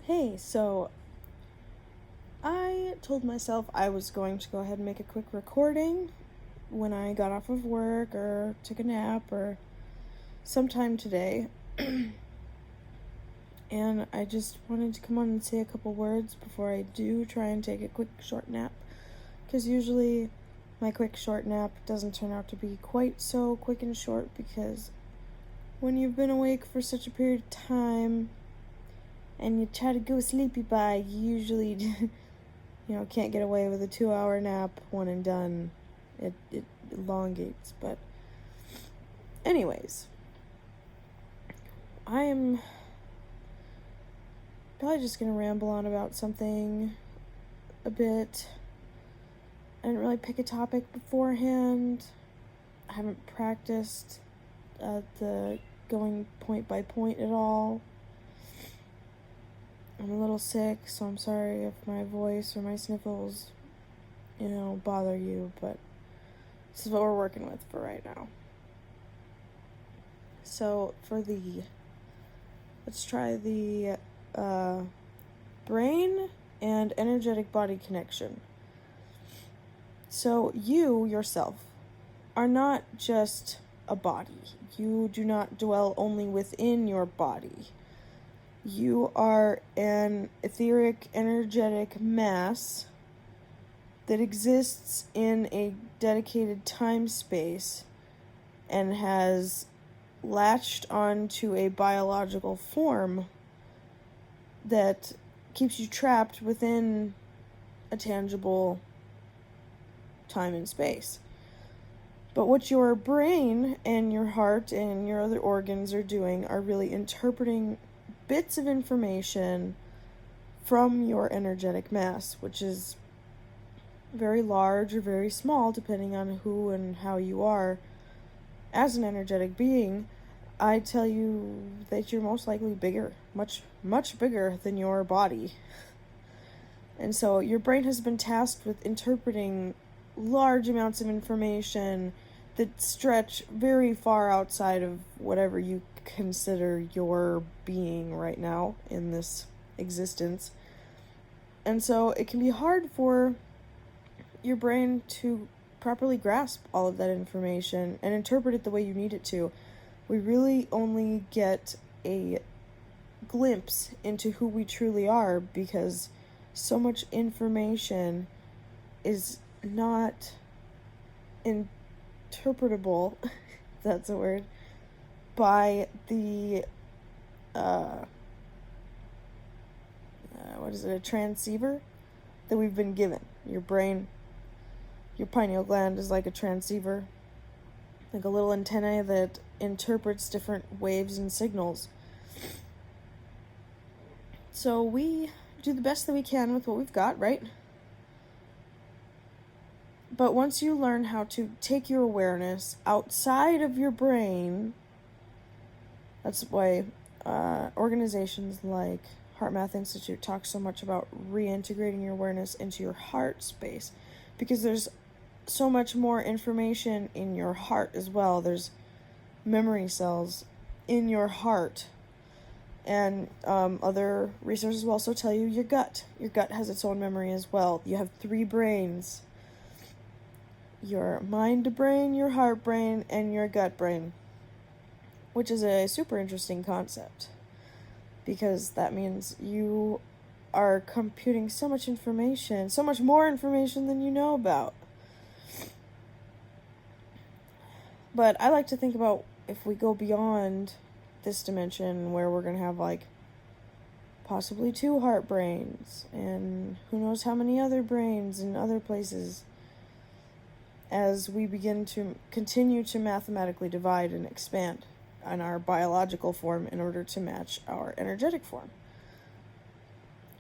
Hey, so I told myself I was going to go ahead and make a quick recording when I got off of work or took a nap or sometime today. And I just wanted to come on and say a couple words before I do try and take a quick short nap. Because usually my quick short nap doesn't turn out to be quite so quick and short, because when you've been awake for such a period of time and you try to go sleepy by, you usually can't get away with a 2-hour nap, one and done. It elongates. But anyways, I am probably just going to ramble on about something a bit. I didn't really pick a topic beforehand. I haven't practiced the going point by point at all. I'm a little sick, so I'm sorry if my voice or my sniffles, bother you, but this is what we're working with for right now. So let's try the brain and energetic body connection. So you yourself are not just a body. You do not dwell only within your body. You are an etheric, energetic mass that exists in a dedicated time-space and has latched onto a biological form that keeps you trapped within a tangible time and space. But what your brain and your heart and your other organs are doing are really interpreting bits of information from your energetic mass, which is very large or very small depending on who and how you are. As an energetic being, I tell you that you're most likely bigger, much, much bigger than your body. And so your brain has been tasked with interpreting large amounts of information that stretch very far outside of whatever you consider your being right now in this existence. And so it can be hard for your brain to properly grasp all of that information and interpret it the way you need it to. We really only get a glimpse into who we truly are because so much information is not interpretable, if that's a word, by the a transceiver that we've been given. Your brain, your pineal gland is like a transceiver, like a little antenna that interprets different waves and signals. So we do the best that we can with what we've got, right? But once you learn how to take your awareness outside of your brain, that's why organizations like Heart Math Institute talk so much about reintegrating your awareness into your heart space, because there's so much more information in your heart as well. There's memory cells in your heart. And other resources will also tell you your gut. Your gut has its own memory as well. You have 3 brains. Your mind brain, your heart brain, and your gut brain. Which is a super interesting concept, because that means you are computing so much information, so much more information than you know about. But I like to think about if we go beyond this dimension where we're going to have possibly 2 heart brains and who knows how many other brains in other places, as we begin to continue to mathematically divide and expand on our biological form in order to match our energetic form.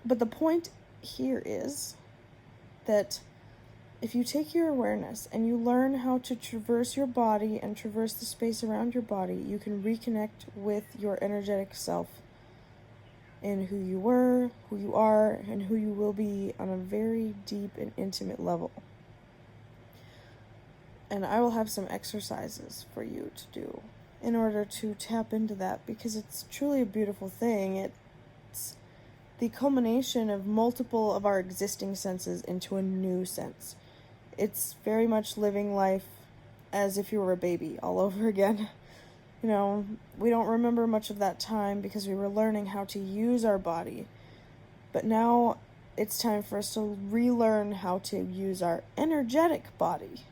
But the point here is that if you take your awareness and you learn how to traverse your body and traverse the space around your body, you can reconnect with your energetic self in who you were, who you are, and who you will be on a very deep and intimate level. And I will have some exercises for you to do in order to tap into that, because it's truly a beautiful thing. It's the culmination of multiple of our existing senses into a new sense. It's very much living life as if you were a baby all over again. You know, we don't remember much of that time because we were learning how to use our body. But now it's time for us to relearn how to use our energetic body.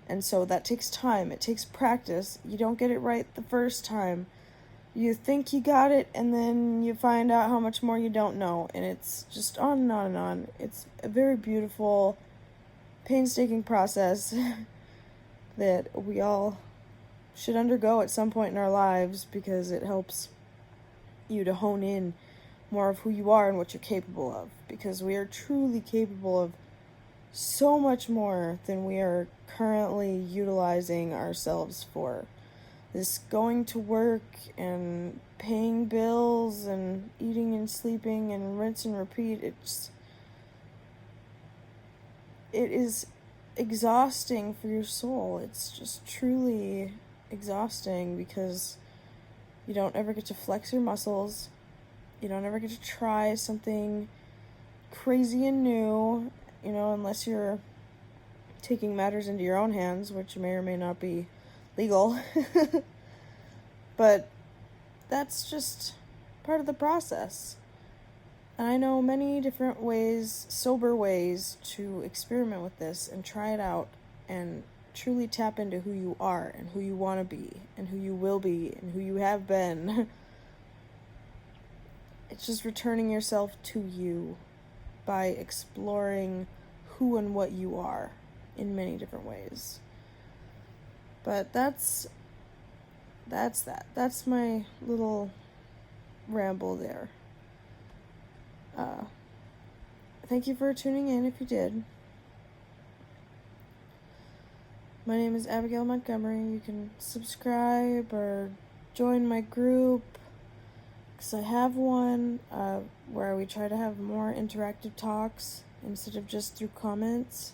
And so that takes time. It takes practice. You don't get it right the first time. You think you got it, and then you find out how much more you don't know. And it's just on and on and on. It's a very beautiful, painstaking process that we all should undergo at some point in our lives, because it helps you to hone in more of who you are and what you're capable of. Because we are truly capable of so much more than we are currently utilizing ourselves for. This going to work and paying bills and eating and sleeping and rinse and repeat, it is exhausting for your soul. It's just truly exhausting because you don't ever get to flex your muscles. You don't ever get to try something crazy and new, unless you're taking matters into your own hands, which may or may not be legal. But that's just part of the process. And I know many different ways, sober ways, to experiment with this and try it out and truly tap into who you are and who you want to be and who you will be and who you have been. It's just returning yourself to you by exploring who and what you are in many different ways. But that's that. That's my little ramble there. Thank you for tuning in if you did. My name is Abigail Montgomery. You can subscribe or join my group, because I have one where we try to have more interactive talks instead of just through comments.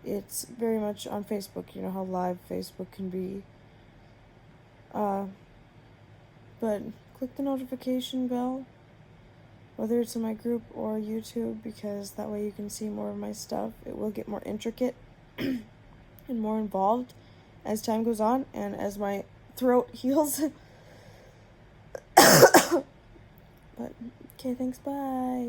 It's very much on Facebook. You know how live Facebook can be. But click the notification bell, whether it's in my group or YouTube, because that way you can see more of my stuff. It will get more intricate and more involved as time goes on and as my throat heals. But, okay, thanks, bye.